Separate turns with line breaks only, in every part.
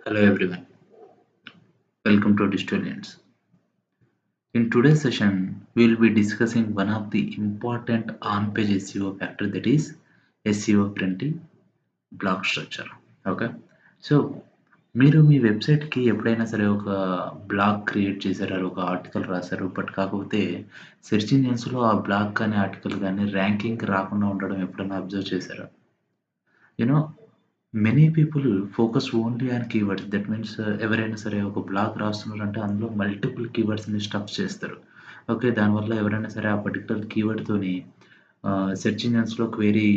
Hello everyone, welcome to Distolians. In today's session, we will be discussing one of the important on-page SEO factor, that is SEO friendly blog structure. Okay, so మీరు మీ వెబ్సైట్కి ఎప్పుడైనా సరే ఒక blog create చేశారు, ఒక article రాశారు, but కాకపోతే search ఇంజిన్స్లో ఆ బ్లాగ్ కానీ ఆర్టికల్ కానీ ర్యాంకింగ్కి రాకుండా ఉండడం ఎప్పుడైనా అబ్జర్వ్ చేశారా? You know many people focus only on keywords. That means ఎవరైనా సరే ఒక బ్లాగ్ రాస్తున్నారంటే అందులో మల్టిపుల్ కీవర్డ్స్‌ని స్టఫ్ చేస్తారు. ఓకే, దానివల్ల ఎవరైనా సరే ఆ పర్టిక్యులర్ కీవర్డ్‌తోని సెర్చ్ ఇంజిన్స్‌లో క్వెరీ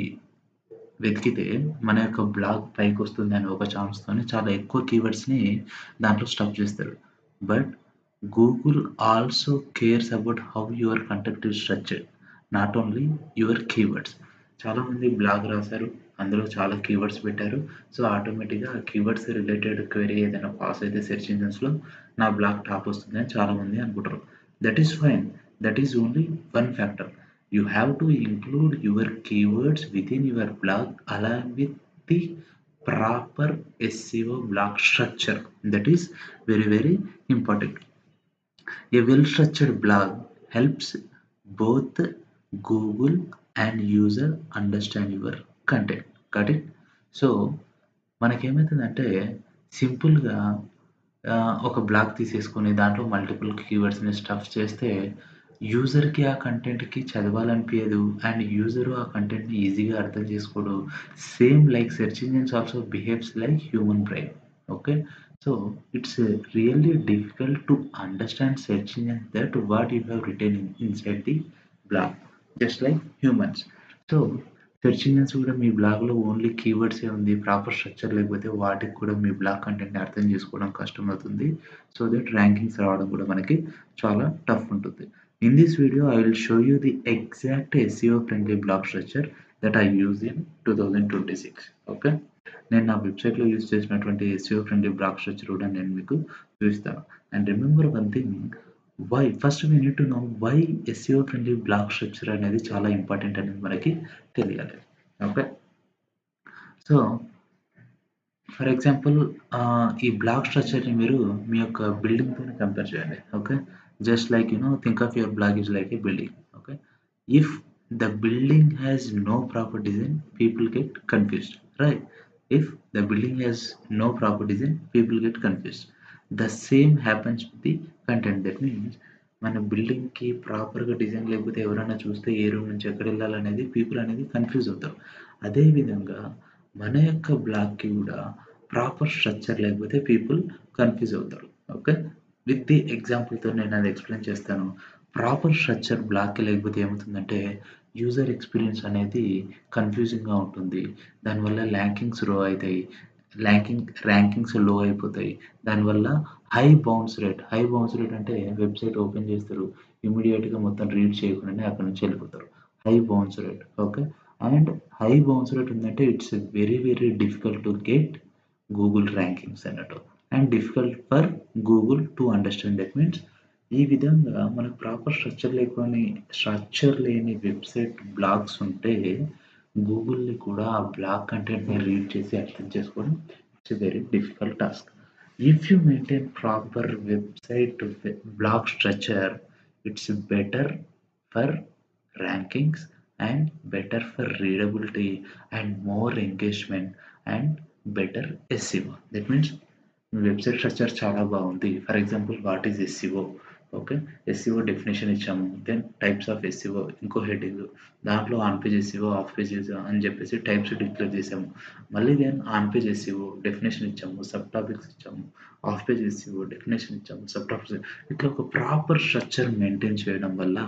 వెతికితే మన యొక్క బ్లాగ్ పైకొస్తుందని ఒక ఛాన్స్‌తోని చాలా ఎక్కువ కీవర్డ్స్‌ని దాంట్లో స్టఫ్ చేస్తారు. But Google also cares about how your content is structured, not only your keywords. చాలామంది బ్లాగ్ రాశారు, అందులో చాలా కీవర్డ్స్ పెట్టారు. సో, ఆటోమేటిక్‌గా ఆ కీవర్డ్స్ రిలేటెడ్ క్వెరీ ఏదైనా పాస్ అయితే సెర్చ్ ఇంజిన్స్‌లో నా బ్లాగ్ టాప్ వస్తుందని చాలామంది అనుకుంటారు. That is fine. That is only one factor. You have to include your keywords within your blog along with the proper SEO blog structure. That is very important. A well-structured blog helps both Google and user understand your content. Got it? So, మనకేమైతుందంటే సింపుల్‌గా ఒక blog తీసేసుకొని దాంట్లో multiple కీవర్డ్స్‌ని stuff చేస్తే యూజర్‌కి ఆ కంటెంట్‌కి చదవాలనిపియదు. And user ఆ కంటెంట్‌ని ఈజీగా అర్థం చేసుకోడు. Same like search engines also behaves like human brain. Okay. So, it's really difficult to understand search engine that what you have written inside the blog just like humans. So, search engines కూడా మీ బ్లాగ్‌లో only కీవర్డ్సే ఉంది. Proper structure లేకపోతే వాటికి కూడా మీ blog కంటెంట్‌ని అర్థం చేసుకోవడం కష్టమవుతుంది. సో దట్ ర్యాంకింగ్స్ రావడం కూడా మనకి చాలా టఫ్ ఉంటుంది. In this video I will show you the exact SEO friendly blog structure that I use in 2026. Okay. నేను నా వెబ్‌సైట్‌లో యూజ్ చేసినటువంటి ఎస్‌ఈఓ ఫ్రెండ్లీ బ్లాగ్ స్ట్రక్చర్ కూడా నేను మీకు చూపిస్తాను. And remember one thing, why first we need to know why SEO friendly blog structure అనేది చాలా ఇంపార్టెంట్ అనేది మనకి తెలియాలి. ఓకే. సో, ఫర్ ఎగ్జాంపుల్ ఈ బ్లాగ్ స్ట్రక్చర్‌ని మీరు మీ యొక్క బిల్డింగ్‌తోని కంపేర్ చేయండి. Okay. Just like think of your blog is like a building. Okay. If the building has no proper design, people get confused. Right? If the building has no proper design, people get confused. The same happens with the content. That means మన బిల్డింగ్‌కి ప్రాపర్‌గా design లేకపోతే ఎవరైనా చూస్తే ఏ room నుంచి ఎక్కడెళ్ళాలనేది people అనేది confuse అవుతారు. అదే విధంగా మన యొక్క బ్లాగ్‌కి కూడా ప్రాపర్ స్ట్రక్చర్ లేకపోతే పీపుల్ కన్‌ఫ్యూజ్ అవుతారు. ఓకే. విత్ ది ఎగ్జాంపుల్‌తో నేను అది ఎక్స్‌ప్లెయిన్ చేస్తాను. ప్రాపర్ స్ట్రక్చర్ బ్లాగ్‌కి లేకపోతే ఏమవుతుందంటే యూజర్ ఎక్స్‌పీరియన్స్ అనేది కన్‌ఫ్యూజింగ్‌గా ఉంటుంది. దానివల్ల ర్యాంకింగ్స్ లో అయితాయి. ర్యాంకింగ్స్ లో అయిపోతాయి. దానివల్ల హై బౌన్స్ రేట్ అంటే వెబ్‌సైట్ ఓపెన్ చేస్తారు. ఇమ్మీడియేట్‌గా మొత్తం రీడ్ చేయకుండానే అక్కడి నుంచి వెళ్ళిపోతారు. High bounce rate. Okay. And high bounce rate ఉందంటే it's very difficult to get Google rankings అన్నట్టు. And difficult for Google to understand. That means ఈ విధంగా మనకు ప్రాపర్ స్ట్రక్చర్ లేని వెబ్‌సైట్ బ్లాగ్స్ ఉంటే గూగుల్‌ని కూడా ఆ బ్లాగ్ కంటెంట్‌ని రీడ్ చేసి అర్థం చేసుకోవడం it's a very difficult task. If you maintain proper blog structure, it's better for rankings and better for readability and more engagement and better SEO. That means మీ website structure చాలా బాగుంది. For example what is SEO? Okay. SEO definition ఇచ్చాము. Then types of SEO ఇంకో heading. దాంట్లో on page SEO, off page SEO అని చెప్పేసి types declare చేసాము. మళ్ళీ then on page SEO definition ఇచ్చాము. సబ్ టాపిక్స్ ఇచ్చాము. ఆఫ్ పేజ్ ఎస్‌ఈఓ డెఫినిషన్ ఇచ్చాము. సబ్ టాపిక్స్ ఇట్లా ఒక ప్రాపర్ స్ట్రక్చర్ మెయింటైన్ చేయడం వల్ల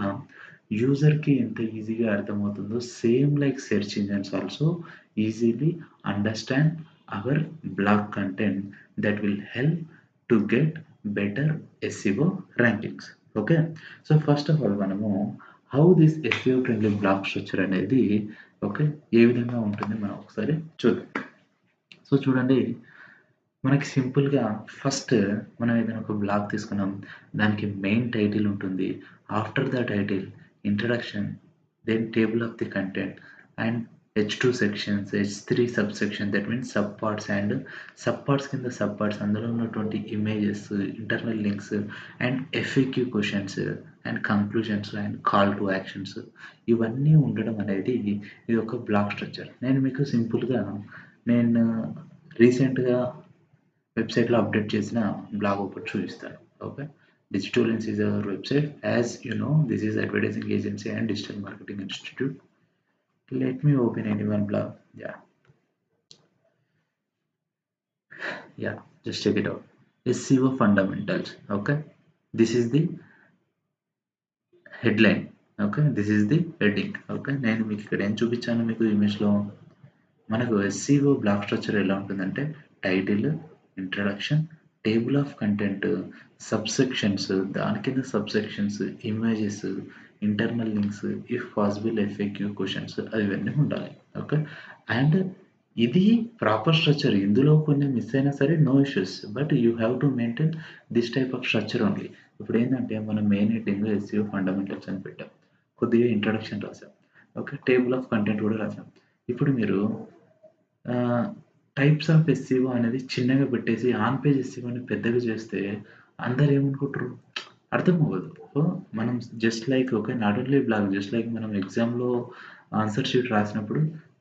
యూజర్‌కి ఎంత ఈజీగా అర్థమవుతుందో same like search engines also easily understand our blog content that will help to get better SEO rankings. Okay. So, first of all మనము how this SEO friendly blog structure అనేది okay ఏ విధంగా ఉంటుంది మనం ఒకసారి చూద్దాం. సో, చూడండి, మనకి సింపుల్‌గా ఫస్ట్ మనం ఏదైనా ఒక బ్లాగ్ తీసుకున్నాం. దానికి మెయిన్ టైటిల్ ఉంటుంది. After the title introduction, then table of the content and H2 sections, H3 subsection, that means sub parts and sub parts కింద సబ్ పార్ట్స్, అందులో ఉన్నటువంటి images, internal links and FAQ questions and conclusions and call to actions, ఇవన్నీ ఉండడం అనేది ఇది ఒక black structure. నేను మీకు సింపుల్గా నేను రీసెంట్గా వెబ్సైట్లో అప్డేట్ చేసిన బ్లాగ్ ఒకటి చూపిస్తాను. Okay, Digitolians is our website. As you know, this is advertising agency and digital marketing institute. Let me open any one blog. Yeah, just check it out. SEO fundamentals. Okay, this is the headline. Okay, this is the heading. Okay, నేను మీకు ఇక్కడ ఏం చూపించాను మీకు ఇమేజ్లో, మనకు SEO black structure ఎలా ఉంటుందంటే title, introduction, table of content, subsections, దాని కింద subsections, images, internal links, if possible FAQ questions, అవన్నీ ఉండాలి. ఓకే, అండ్ ఇది ప్రాపర్ స్ట్రక్చర్. ఇందులో కొన్ని మిస్ అయినా సరే no issues, but you have to maintain this type of structure only. ఇప్పుడు ఏంటంటే మనం మెయిన్ హెడ్డింగ్ SEO ఫండమెంటల్స్ అని పెట్టాం, కొద్దిగా ఇంట్రడక్షన్ రాసాం, ఓకే, టేబుల్ ఆఫ్ కంటెంట్ కూడా రాసాం. ఇప్పుడు మీరు టైప్స్ ఆఫ్ SEO అనేది చిన్నగా పెట్టేసి ఆన్ పేజ్ SEO అని పెద్దగా చేస్తే అందరు ఏమనుకుంటారు, అర్థం అవ్వదు. సో మనం just like okay, not only blog, just like మనం ఎగ్జామ్లో ఆన్సర్ షీట్ రాసినప్పుడు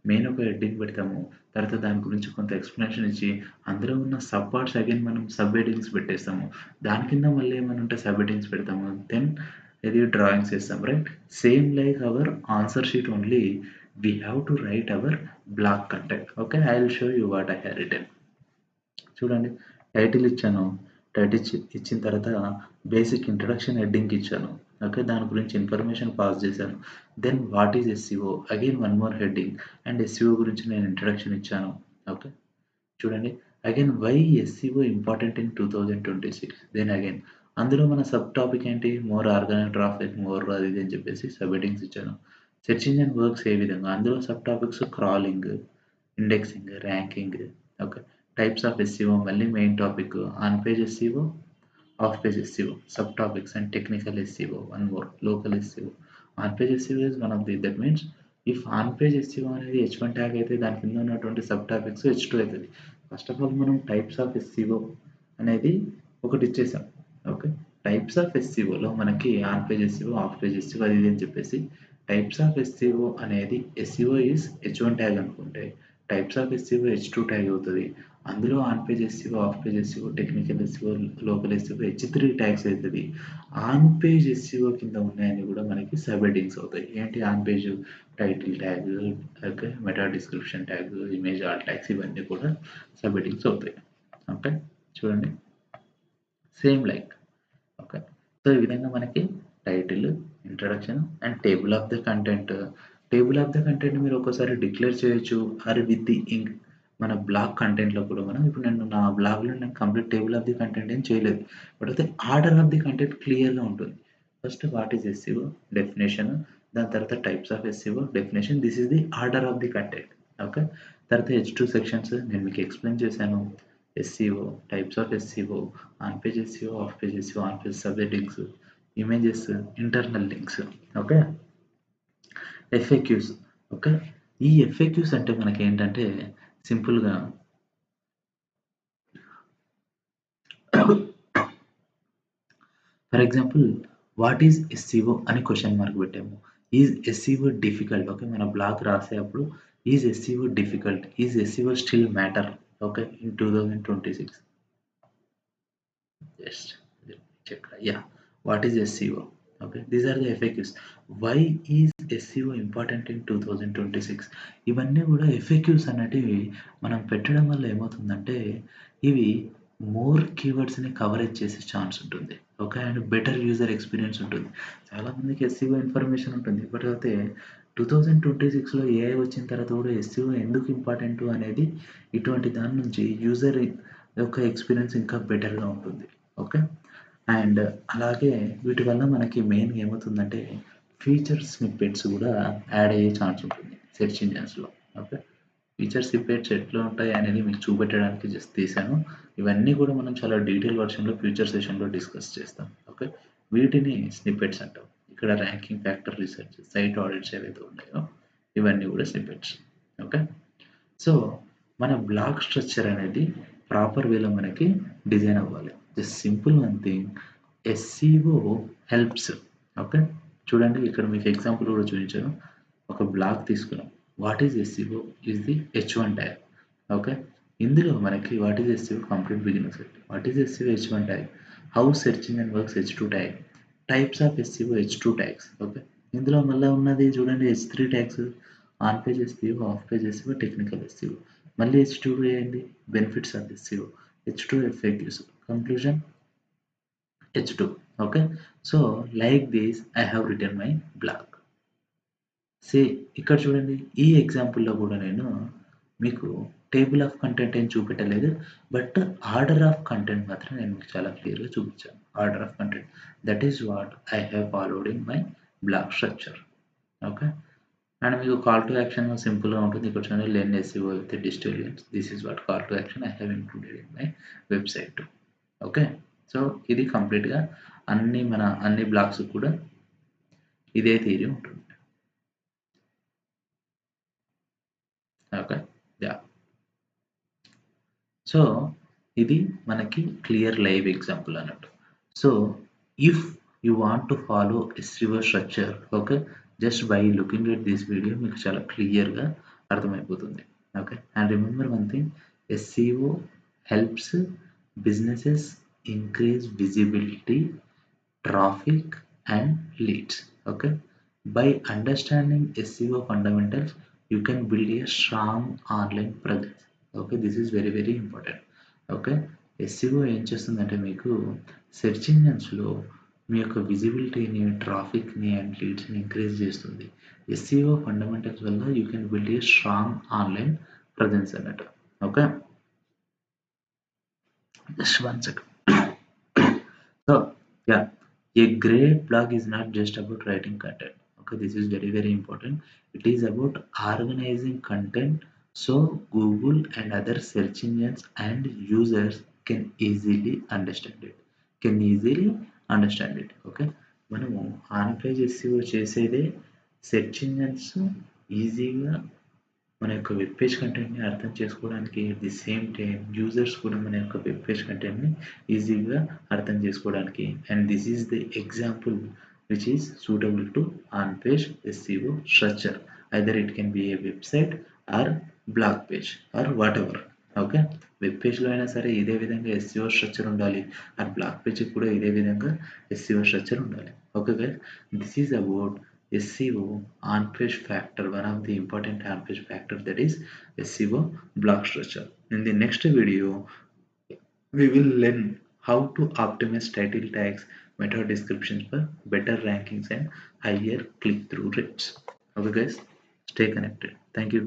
మెయిన్ ఒక హెడ్డింగ్ పెడతాము, తర్వాత దాని గురించి కొంత ఎక్స్ప్లెనేషన్ ఇచ్చి అందులో ఉన్న సబ్ పార్ట్స్ అగైన్ మనం సబ్ హెడ్డింగ్స్ పెట్టేస్తాము, దాని కింద మళ్ళీ ఏమైనా ఉంటే సబ్ హెడ్డింగ్స్ పెడతాము, దెన్ ఇది డ్రాయింగ్స్ వేస్తాం, right? Same like our answer sheet only, we have to write our block content. Okay, I will show you what I have written. చూడండి, టైటిల్ ఇచ్చాను, టైటిల్ ఇచ్చిన తర్వాత బేసిక్ ఇంట్రడక్షన్ హెడ్డింగ్ ఇచ్చాను. Okay, దాని గురించి information pass చేశాను. Then what is SEO, again one more heading and SEO గురించి నేను ఇంట్రడక్షన్ ఇచ్చాను. ఓకే, చూడండి, again why SEO important in 2026. Then again అందులో మన సబ్ టాపిక్ ఏంటి, మోర్ ఆర్గానిక్ ట్రాఫిక్, మోర్ అది ఇది అని చెప్పేసి సబ్ హెడ్డింగ్స్ ఇచ్చాను. సెర్చ్ ఇంజిన్ వర్క్స్ ఏ విధంగా, అందులో sub topics crawling, indexing, ranking. Okay, types of SEO మళ్ళీ main topic, on page SEO, of page SEO, sub topics and technical SEO, one more local SEO. On page SEO is one of the, that means if on page SEO అనేది H1 tag అయితే దాని కింద ఉన్నటువంటి sub topics H2 అవుతుంది. First of all మనం types of SEO అనేది ఒకటి ఇచ్చేసాం. ఓకే, టైప్స్ ఆఫ్ SEOలో మనకి on page SEO, of page SEO అది ఇది అని చెప్పేసి టైప్స్ ఆఫ్ SEO అనేది SEO ఈజ్ H1 ట్యాగ్ అనుకుంటే types of SEO H2 tag అవుతుంది. అందులో on page SEO, of page SEO, technical SEO, local SEO H3 tags అవుతుంది. ఆన్ పేజ్ SEO కింద ఉన్నాయని కూడా మనకి సబ్ హెడ్డింగ్స్ అవుతాయి. ఏంటి on page, title tag, okay, meta description tag, image all tags, ఇవన్నీ కూడా సబ్ హెడ్డింగ్స్ అవుతాయి. ఓకే, చూడండి, సేమ్ లైక్. ఓకే, సో ఈ విధంగా మనకి title, introduction and table of the content. Table of the content మీరు ఒక్కోసారి డిక్లేర్ చేయొచ్చు, ఆర్ విత్ ది ఇంక్ మన బ్లాగ్ కంటెంట్లో కూడా మనం, ఇప్పుడు నేను నా బ్లాగ్లో నేను complete table of the content ఏం చేయలేదు, బట్ అయితే ఆర్డర్ ఆఫ్ ది కంటెంట్ క్లియర్గా ఉంటుంది. First what is SEO definition, దాని తర్వాత types of SEO definition, this is the order of the content. Okay, తర్వాత H2 సెక్షన్స్ నేను మీకు ఎక్స్ప్లెయిన్ చేశాను. SEO, types of SEO, on page SEO, of page SEO, on page sub headings, images, internal links. Okay, FAQs. Okay, ఈ FAQs అంటే మనకి ఏంటంటే సింపుల్గా for example what is SEO అని క్వశ్చన్ మార్క్ పెట్టాము. Is SEO difficult? ఓకే, మన blog రాసేటప్పుడు is SEO difficult, is SEO still matter? Okay, in 2026 just check. Yeah, what is SEO? Okay, these are the FAQs. Why is SEO important in 2026? ఇవన్నీ కూడా FAQs అనేటివి మనం పెట్టడం వల్ల ఏమవుతుందంటే ఇవి మోర్ కీవర్డ్స్ని కవరేజ్ చేసే ఛాన్స్ ఉంటుంది. Okay, and better user experience ఉంటుంది. చాలామందికి SEO ఇన్ఫర్మేషన్ ఉంటుంది, బట్ అయితే 2026లో AI వచ్చిన తర్వాత కూడా SEO ఎందుకు ఇంపార్టెంట్ అనేది, ఇటువంటి దాని నుంచి యూజర్ యొక్క ఎక్స్పీరియన్స్ ఇంకా బెటర్గా ఉంటుంది. ఓకే, అండ్ అలాగే వీటి వల్ల మనకి మెయిన్‌గా ఏమవుతుందంటే ఫీచర్ స్నిప్పెట్స్ కూడా యాడ్ అయ్యే ఛాన్స్ ఉంటుంది సెర్చ్ ఇంజిన్స్‌లో. ఓకే, ఫీచర్ స్నిప్పెట్స్ ఎట్లా ఉంటాయి అనేది మీకు చూపెట్టడానికి జస్ట్ తీశాను. ఇవన్నీ కూడా మనం చాలా డీటెయిల్ వెర్షన్‌లో ఫ్యూచర్ సెషన్‌లో డిస్కస్ చేస్తాం. ఓకే, వీటిని స్నిప్పెట్స్ అంటాం. ఇక్కడ ranking factor research, site audits ఏవైతే ఉన్నాయో ఇవన్నీ కూడా స్నిప్పెట్స్. ఓకే. సో మన బ్లాగ్ స్ట్రక్చర్ అనేది ప్రాపర్ వేలో మనకి డిజైన్ అవ్వాలి. Just simple one thing, SEO helps. Okay. చూడండి ఇక్కడ మీకు ఎగ్జాంపుల్ కూడా చూపించాను. ఒక బ్లాగ్ తీసుకున్నాం. What is SEO is the H1 tag. Okay. ఇందులో మనకి what is SEO complete beginner set. What is SCO H1 tag, how search engine works H2 tag, types of SEO H2 tags. Okay. ఇందులో మళ్ళీ ఉన్నది చూడండి H3 tags, on page SEO, off page SEO, technical SEO. మళ్ళీ H2 ఏంటి, benefits of SEO, H2 FAQs, conclusion H2. Okay. So like this I have written my blog. Say ఇక్కడ చూడండి ఈ ఎగ్జాంపుల్‌లో కూడా నేను మీకు టేబుల్ ఆఫ్ కంటెంట్ ఏం చూపెట్టలేదు. But order of content మాత్రం నేను మీకు చాలా క్లియర్‌గా చూపించాను. Order of content that is what I have followed in my blog structure. Okay. And మీకు కాల్ టు యాక్షన్ సింపుల్‌గా ఉంటుంది. ఇక్కడ చూడండి learn SEO with digital links. This is what call to action I have included in my website. Okay. So ఇది కంప్లీట్‌గా అన్ని blogs కూడా ఇదే థియరీ ఉంటుంది. ఓకే. యాహ్! సో ఇది మనకి క్లియర్ లైవ్ ఎగ్జాంపుల్ అన్నట్టు. So if you want to follow SEO structure, okay, just by looking at this video మీకు చాలా క్లియర్‌గా అర్థమైపోతుంది. Okay. And remember one thing, SEO helps businesses increase visibility, traffic and leads. Okay. By understanding SEO fundamentals, you can build a strong online presence. Okay, this is very important. Okay. SEO ఏం చేస్తుందంటే మీకు search ఇంజిన్స్లో మీ యొక్క విజిబిలిటీని, ట్రాఫిక్ని and లీడ్స్ని increase చేస్తుంది. ఎస్సీఓ ఫండమెంటల్స్ వల్ల you can build a strong online presence అన్నట్టు. Okay. Just one second. So, yeah, a great blog is not just about writing content. Okay, this is very important. It is about organizing content so Google and other search engines and users can easily understand it. Okay, మనము on page SCO చేసేదే search engines ఈజీగా మన యొక్క web page కంటెంట్‌ని అర్థం చేసుకోవడానికి, at the same time users కూడా మన యొక్క వెబ్ పేజ్ కంటెంట్‌ని ఈజీగా అర్థం చేసుకోవడానికి. And this is the example which is suitable to on page SEO structure. Either it can be A website are blog page or whatever. Okay. Web పేజ్‌లో అయినా సరే ఇదే విధంగా ఎస్‌ఈఓ స్ట్రక్చర్ ఉండాలి. ఆర్ బ్లాగ్ పేజ్‌కి కూడా ఇదే విధంగా ఎస్‌ఈఓ స్ట్రక్చర్ ఉండాలి. Okay guys, this is about SEO on-page factor, one of the important on-page factor, that is SEO block structure. In the next video, we will learn how to optimize title tags, meta descriptions for better rankings and higher click-through rates. Okay guys, stay connected. Thank you.